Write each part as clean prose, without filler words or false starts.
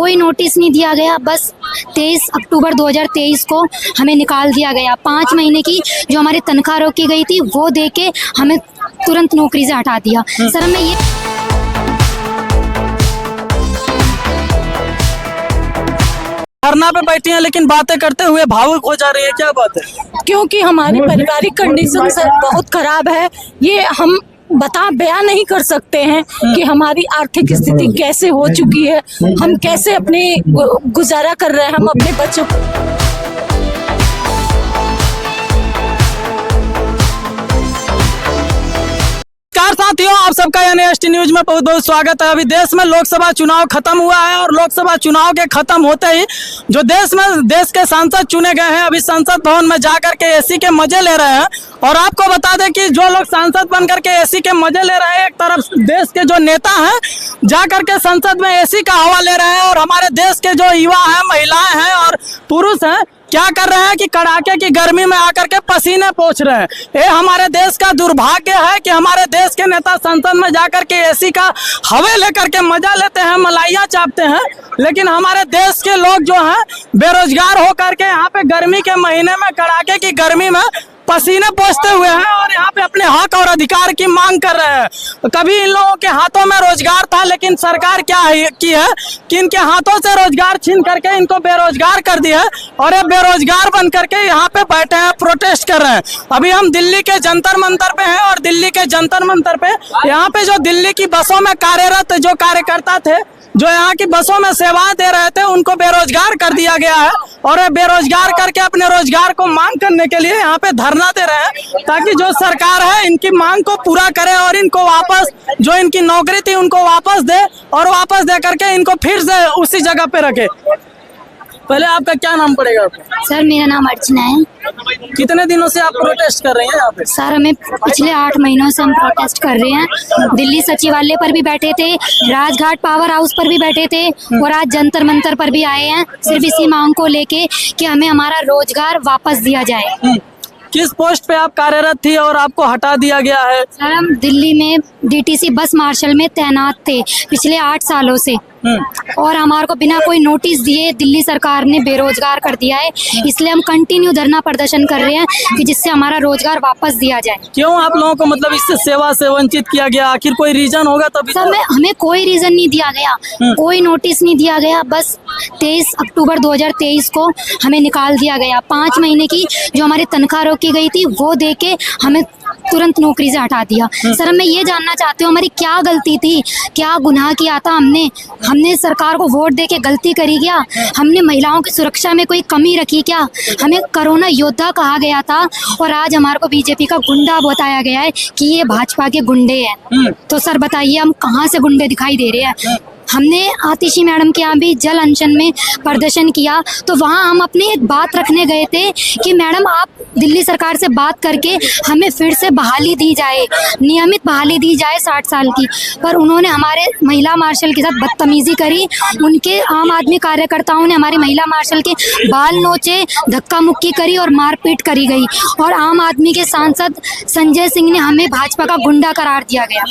कोई नोटिस नहीं दिया गया। बस 23 अक्टूबर 2023 को हमें निकाल दिया गया। 5 महीने की जो हमारी तनख्वाह रोकी गई थी वो दे के हमें तुरंत नौकरी से हटा दिया। सर हमें ये धरना पे बैठी हैं लेकिन बातें करते हुए भावुक हो जा रही है, क्या बात है? क्योंकि हमारी पारिवारिक कंडीशन सर बहुत खराब है। ये हम बयान नहीं कर सकते हैं कि हमारी आर्थिक स्थिति कैसे हो चुकी है, हम कैसे अपनी गुजारा कर रहे हैं, हम अपने बच्चों साथियों, आप सबका NST न्यूज में बहुत बहुत स्वागत है। अभी देश में लोकसभा चुनाव खत्म हुआ है और लोकसभा चुनाव के खत्म होते ही जो देश के सांसद चुने गए हैं, अभी संसद भवन में जाकर के एसी के मजे ले रहे हैं। और आपको बता दें कि जो लोग सांसद बनकर के एसी के मजे ले रहे हैं, एक तरफ देश के जो नेता हैं जाकर के संसद में एसी का हवा ले रहे हैं, और हमारे देश के जो युवा हैं, महिलाएं हैं और पुरुष हैं, क्या कर रहे हैं कि कड़ाके की गर्मी में आकर के पसीने पोंछ रहे हैं। ये हमारे देश का दुर्भाग्य है कि हमारे देश के नेता संसद में जाकर के एसी का हवा लेकर के मजा लेते हैं, मलाइयाँ चापते हैं, लेकिन हमारे देश के लोग जो हैं बेरोजगार होकर के यहाँ पे गर्मी के महीने में कड़ाके की गर्मी में पसीने पोंछते हुए हैं और यहाँ पे अपने हक और अधिकार की मांग कर रहे हैं। कभी इन लोगों के हाथों में रोजगार था, लेकिन सरकार क्या की है कि इनके हाथों से रोजगार छीन करके इनको बेरोजगार कर दिया है और ये बेरोजगार बन करके यहाँ पे बैठे हैं, प्रोटेस्ट कर रहे हैं। अभी हम दिल्ली के जंतर मंतर पे हैं और दिल्ली के जंतर मंतर पे यहाँ पे जो दिल्ली की बसों में कार्यरत जो कार्यकर्ता थे, जो यहाँ की बसों में सेवाएं दे रहे थे, उनको बेरोजगार कर दिया गया है और बेरोजगार करके अपने रोजगार को मांग करने के लिए यहाँ पे धरना दे रहे हैं, ताकि जो सरकार है इनकी मांग को पूरा करे और इनको वापस जो इनकी नौकरी थी उनको वापस दे और वापस दे करके इनको फिर से उसी जगह पे रखे। पहले आपका क्या नाम पड़ेगा? सर मेरा नाम अर्चना है। कितने दिनों से आप प्रोटेस्ट कर रहे हैं यहाँ पे? सर हमें पिछले 8 महीनों से हम प्रोटेस्ट कर रहे हैं। दिल्ली सचिवालय पर भी बैठे थे, राजघाट पावर हाउस पर भी बैठे थे और आज जंतर मंतर पर भी आए हैं, सिर्फ इसी मांग को लेके कि हमें हमारा रोजगार वापस दिया जाए। किस पोस्ट पे आप कार्यरत थी और आपको हटा दिया गया है? सर हम दिल्ली में DTC बस मार्शल में तैनात थे पिछले 8 सालों से, और हमारे को बिना कोई नोटिस दिए दिल्ली सरकार ने बेरोजगार कर दिया है। इसलिए हम कंटिन्यू धरना प्रदर्शन कर रहे हैं कि जिससे हमारा रोजगार वापस दिया जाए। क्यों आप लोगों को मतलब इससे सेवा से वंचित किया गया? आखिर कोई रीजन होगा तभी? सर हमें कोई रीजन नहीं दिया गया, कोई नोटिस नहीं दिया गया। बस 23 अक्टूबर 2023 को हमें निकाल दिया गया। 5 महीने की जो हमारी तनख्वाह रोकी गई थी वो दे के हमें तुरंत नौकरी से हटा दिया। सर मैं ये जानना चाहती हूँ हमारी क्या गलती थी, क्या गुनाह किया था हमने सरकार को वोट दे के गलती करी क्या? हमने महिलाओं की सुरक्षा में कोई कमी रखी क्या? हमें कोरोना योद्धा कहा गया था और आज हमारे को बीजेपी का गुंडा बताया गया है कि ये भाजपा के गुंडे हैं। तो सर बताइए हम कहाँ से गुंडे दिखाई दे रहे हैं? हमने आतिशी मैडम के यहाँ भी जल अनशन में प्रदर्शन किया, तो वहाँ हम अपनी एक बात रखने गए थे कि मैडम आप दिल्ली सरकार से बात करके हमें फिर से बहाली दी जाए, नियमित बहाली दी जाए 60 साल की। पर उन्होंने हमारे महिला मार्शल के साथ बदतमीजी करी। उनके आम आदमी कार्यकर्ताओं ने हमारी महिला मार्शल के बाल नोचे, धक्का मुक्की करी और मारपीट करी गई, और आम आदमी के सांसद संजय सिंह ने हमें भाजपा का गुंडा करार दिया गया।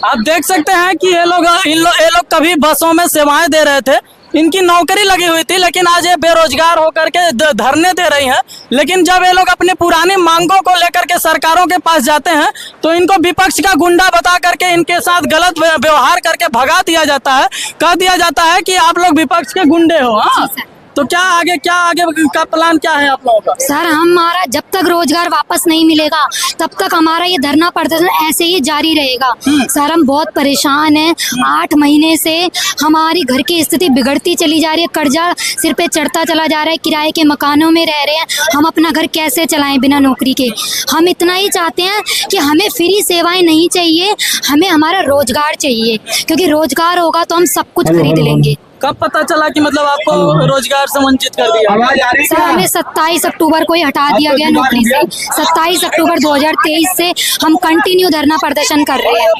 आप देख सकते हैं कि ये लोग कभी बसों में सेवाएं दे रहे थे, इनकी नौकरी लगी हुई थी, लेकिन आज ये बेरोजगार होकर के धरने दे रही हैं। लेकिन जब ये लोग अपनी पुरानी मांगों को लेकर के सरकारों के पास जाते हैं तो इनको विपक्ष का गुंडा बता करके इनके साथ गलत व्यवहार करके भगा दिया जाता है, कह दिया जाता है कि आप लोग विपक्ष के गुंडे हो। हाँ, तो क्या आगे का प्लान क्या है आप लोगों का? सर हमारा जब तक रोजगार वापस नहीं मिलेगा तब तक हमारा ये धरना प्रदर्शन ऐसे ही जारी रहेगा। सर हम बहुत परेशान हैं। 8 महीने से हमारी घर की स्थिति बिगड़ती चली जा रही है, कर्जा सिर पे चढ़ता चला जा रहा है, किराए के मकानों में रह रहे हैं, हम अपना घर कैसे चलाएं बिना नौकरी के? हम इतना ही चाहते हैं कि हमें फ्री सेवाएं नहीं चाहिए, हमें हमारा रोजगार चाहिए, क्योंकि रोजगार होगा तो हम सब कुछ खरीद लेंगे। कब पता चला कि मतलब आपको रोजगार से वंचित कर दिया? सर हमें 27 अक्टूबर को ही हटा दिया गया नौकरी से। 27 अक्टूबर 2023 से हम कंटिन्यू धरना प्रदर्शन कर रहे हैं,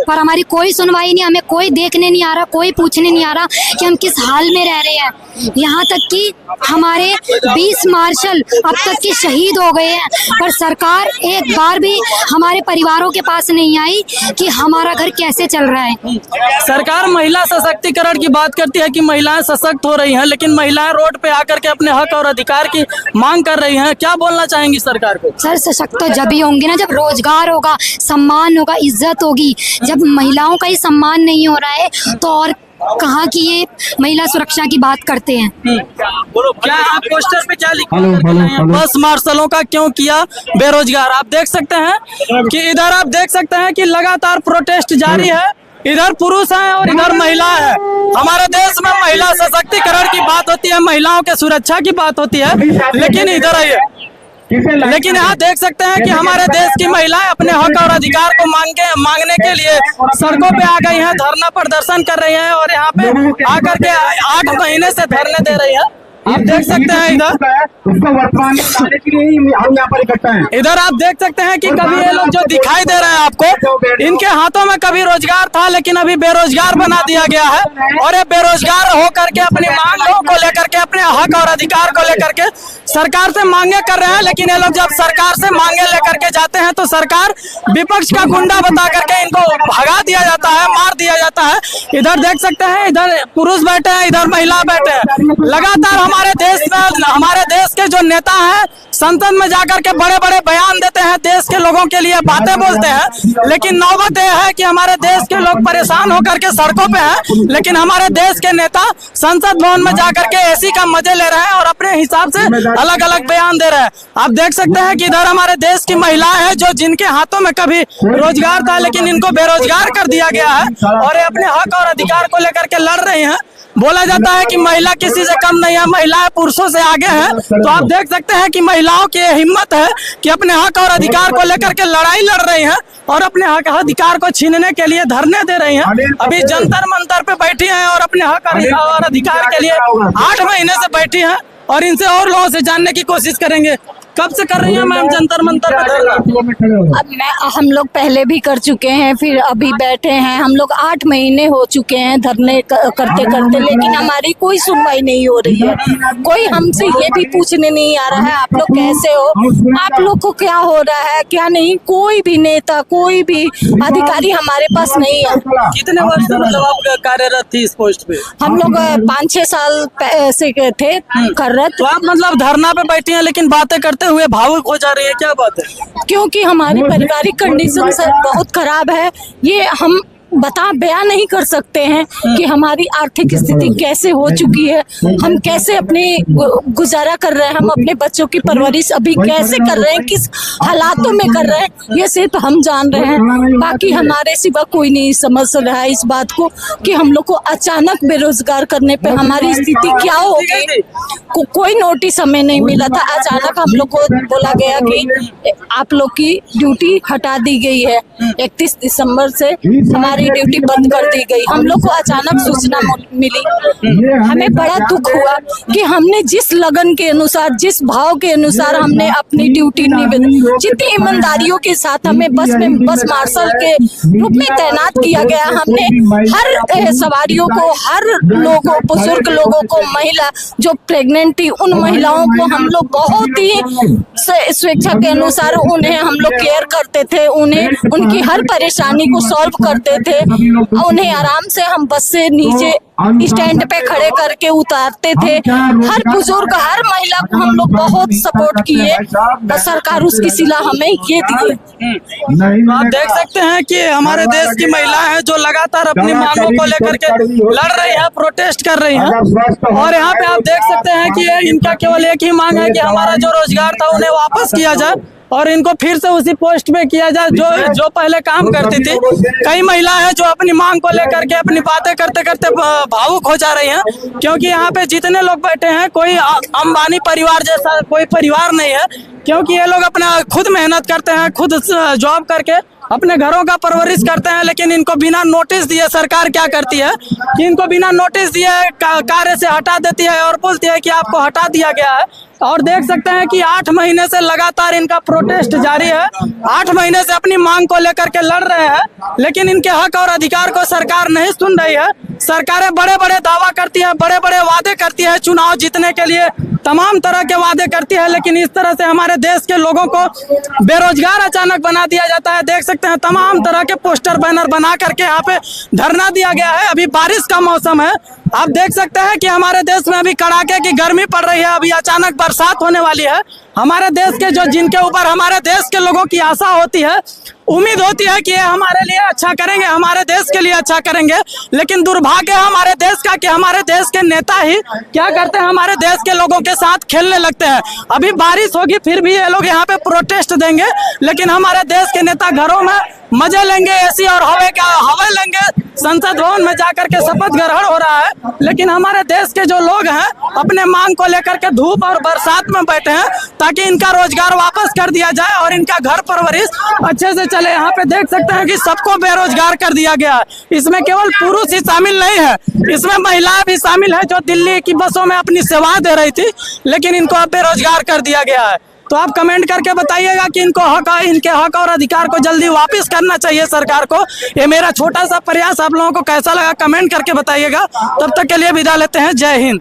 पर हमारी कोई सुनवाई नहीं, हमें कोई देखने नहीं आ रहा, कोई पूछने नहीं आ रहा कि हम किस हाल में रह रहे हैं। यहाँ तक कि हमारे 20 मार्शल अब तक के शहीद हो गए हैं, पर सरकार एक बार भी हमारे परिवारों के पास नहीं आई कि हमारा घर कैसे चल रहा है। सरकार महिला सशक्तिकरण की बात करती है कि महिलाएं सशक्त हो रही हैं, लेकिन महिलाएं रोड पे आकर के अपने हक और अधिकार की मांग कर रही हैं। क्या बोलना चाहेंगी सरकार को? सर सशक्त तो जब ही होंगी ना, जब रोजगार होगा, सम्मान होगा, इज्जत होगी। जब महिलाओं का ही सम्मान नहीं हो रहा है तो और कहाँ की ये महिला सुरक्षा की बात करते हैं। क्या आप पोस्टर पे क्या लिखा है? बस मार्शलों का क्यों किया बेरोजगार। आप देख सकते हैं कि इधर आप देख सकते हैं कि लगातार प्रोटेस्ट जारी है। इधर पुरुष हैं और इधर महिला है। हमारे देश में महिला सशक्तिकरण की बात होती है, महिलाओं के सुरक्षा की बात होती है, लेकिन इधर आइए, लेकिन यहाँ देख सकते हैं कि हमारे देश की महिलाएं अपने हक और अधिकार को मांगने के लिए सड़कों पे आ गई हैं, धरना प्रदर्शन कर रही हैं और यहाँ पे आकर के 8 महीने से धरने दे रही हैं। आप देख सकते हैं उसको वर्तमान में लाने के लिए ही हम यहाँ पर इकट्ठा हैं। इधर आप देख सकते हैं कि कभी ये लोग जो दिखाई दे रहे हैं आपको, इनके हाथों में कभी रोजगार था लेकिन अभी बेरोजगार बना दिया गया है और ये बेरोजगार होकर के अपनी मांगों को लेकर के, अपने हक और अधिकार को लेकर के सरकार से मांगे कर रहे हैं। लेकिन ये लोग जब सरकार से मांगे लेकर के जाते हैं तो सरकार विपक्ष का गुंडा बता करके इनको भगा दिया जाता है, मार दिया जाता है। इधर देख सकते हैं, इधर पुरुष बैठे हैं, इधर महिला बैठे हैं। लगातार हमारे देश के जो नेता हैं संसद में जाकर के बड़े बड़े बयान देते हैं, देश के लोगों के लिए बातें बोलते हैं, लेकिन नौबत यह है कि हमारे देश के लोग परेशान होकर के सड़कों पे हैं, लेकिन हमारे देश के नेता संसद भवन में जाकर के एसी का मजे ले रहे हैं और अपने हिसाब से अलग अलग बयान दे रहे हैं। आप देख सकते हैं कि इधर हमारे देश की महिलाएं हैं जो जिनके हाथों में कभी रोजगार था लेकिन इनको बेरोजगार कर दिया गया है और ये अपने हक और अधिकार को लेकर के लड़ रही हैं। बोला जाता है कि महिला किसी से कम नहीं है, महिलाएं पुरुषों से आगे हैं। तो आप देख सकते हैं कि महिलाओं की हिम्मत है कि अपने हक और अधिकार को लेकर के लड़ाई लड़ रही हैं और अपने हक अधिकार को छीनने के लिए धरने दे रही हैं। अभी जंतर मंतर पे बैठी हैं और अपने हक और अधिकार के लिए 8 महीने से बैठी हैं और इनसे और लोगों से जानने की कोशिश करेंगे। कब से कर रही हैं मैम जंतर मंतर पे धरना? अब हम लोग पहले भी कर चुके हैं, फिर अभी बैठे हैं। हम लोग 8 महीने हो चुके हैं धरने करते करते, लेकिन हमारी कोई सुनवाई नहीं हो रही है। कोई हमसे ये भी पूछने नहीं आ रहा है आप लोग कैसे हो, आप लोग को क्या हो रहा है क्या नहीं। कोई भी नेता, कोई भी अधिकारी हमारे पास नहीं है। कितने वर्ष से मतलब आप कार्यरत थी इस पोस्ट पे? हम लोग 5-6 साल से थे कार्यरत। तो आप मतलब धरना पे बैठी हैं लेकिन बातें करते हुए भावुक हो जा रही है, क्या बात है? क्योंकि हमारी पारिवारिक कंडीशन सर बहुत खराब है। ये हम बयान नहीं कर सकते हैं कि हमारी आर्थिक स्थिति कैसे हो चुकी है, हम कैसे अपने गुजारा कर रहे हैं, हम अपने बच्चों की परवरिश अभी कैसे कर रहे हैं, किस हालातों में कर रहे हैं, ये सिर्फ हम जान रहे हैं। बाकी हमारे सिवा कोई नहीं समझ रहा है इस बात को कि हम लोग को अचानक बेरोजगार करने पे हमारी स्थिति क्या होगी। कोई नोटिस हमें नहीं मिला था, अचानक हम लोग को बोला गया कि आप लोग की ड्यूटी हटा दी गई है। 31 दिसंबर से हमारी ड्यूटी बंद कर दी गई। हम लोग को अचानक सूचना मिली, हमें बड़ा दुख हुआ कि हमने जिस लगन के अनुसार, जिस भाव के अनुसार हमने अपनी ड्यूटी निभाई, जितनी ईमानदारियों के साथ हमें बस मार्शल के रूप में तैनात किया गया। हमने हर सवारियों को, हर लोगों, बुजुर्ग लोगों को, महिला जो प्रेग्नेंट थी उन महिलाओं को हम लोग बहुत ही स्वेच्छा के अनुसार उन्हें हम लोग केयर करते थे, उन्हें उनकी हर परेशानी को सॉल्व करते थे। उन्हें आराम से हम बस से नीचे स्टैंड पे खड़े करके उतारते थे। हर बुजुर्ग, हर महिला को हम लोग बहुत सपोर्ट किए, बस सरकार उसकी सिला हमें ये दी। आप देख सकते हैं कि हमारे देश की महिलाएं हैं जो लगातार अपनी मांगों को लेकर के लड़ रही हैं, प्रोटेस्ट कर रही हैं। और यहाँ पे आप देख सकते हैं कि इनका केवल एक ही मांग है कि हमारा जो रोजगार था उन्हें वापस किया जाए और इनको फिर से उसी पोस्ट पे किया जाए जो पहले काम करती थी। कई महिलाएं हैं जो अपनी मांग को लेकर के अपनी बातें करते करते भावुक हो जा रही हैं, क्योंकि यहाँ पे जितने लोग बैठे हैं कोई अंबानी परिवार जैसा कोई परिवार नहीं है, क्योंकि ये लोग अपना खुद मेहनत करते हैं, खुद जॉब करके अपने घरों का परवरिश करते हैं। लेकिन इनको बिना नोटिस दिए सरकार क्या करती है कि इनको बिना नोटिस दिए कार्य से हटा देती है और बोलती है कि आपको हटा दिया गया है। और देख सकते हैं कि 8 महीने से लगातार इनका प्रोटेस्ट जारी है। 8 महीने से अपनी मांग को लेकर के लड़ रहे हैं, लेकिन इनके हक और अधिकार को सरकार नहीं सुन रही है। सरकारें बड़े बड़े दावा करती है, बड़े बड़े वादे करती है, चुनाव जीतने के लिए तमाम तरह के वादे करती है, लेकिन इस तरह से हमारे देश के लोगों को बेरोजगार अचानक बना दिया जाता है। देख सकते हैं तमाम तरह के पोस्टर बैनर बना करके यहाँ पे धरना दिया गया है। अभी बारिश का मौसम है, आप देख सकते हैं कि हमारे देश में अभी कड़ाके की गर्मी पड़ रही है, अभी अचानक बरसात होने वाली है। हमारे देश के जो जिनके ऊपर हमारे देश के लोगों की आशा होती है, उम्मीद होती है कि ये हमारे लिए अच्छा करेंगे, हमारे देश के लिए अच्छा करेंगे, लेकिन दुर्भाग्य है हमारे देश का कि हमारे देश के नेता ही क्या करते हैं, हमारे देश के लोगों के साथ खेलने लगते हैं। अभी बारिश होगी फिर भी ये लोग यहाँ पे प्रोटेस्ट देंगे, लेकिन हमारे देश के नेता घरों में मजे लेंगे, एसी और हवा लेंगे, संसद भवन में जाकर के शपथ ग्रहण हो रहा है, लेकिन हमारे देश के जो लोग हैं अपने मांग को लेकर के धूप और बरसात में बैठे हैं ताकि इनका रोजगार वापस कर दिया जाए और इनका घर परवरिश अच्छे से चले। यहाँ पे देख सकते हैं कि सबको बेरोजगार कर दिया गया है। इसमें केवल पुरुष ही शामिल नहीं है, इसमें महिलाएं भी शामिल है जो दिल्ली की बसों में अपनी सेवा दे रही थी, लेकिन इनको अब बेरोजगार कर दिया गया है। तो आप कमेंट करके बताइएगा कि इनके हक और अधिकार को जल्दी वापस करना चाहिए सरकार को। ये मेरा छोटा सा प्रयास आप लोगों को कैसा लगा कमेंट करके बताइएगा। तब तक के लिए विदा लेते हैं। जय हिंद।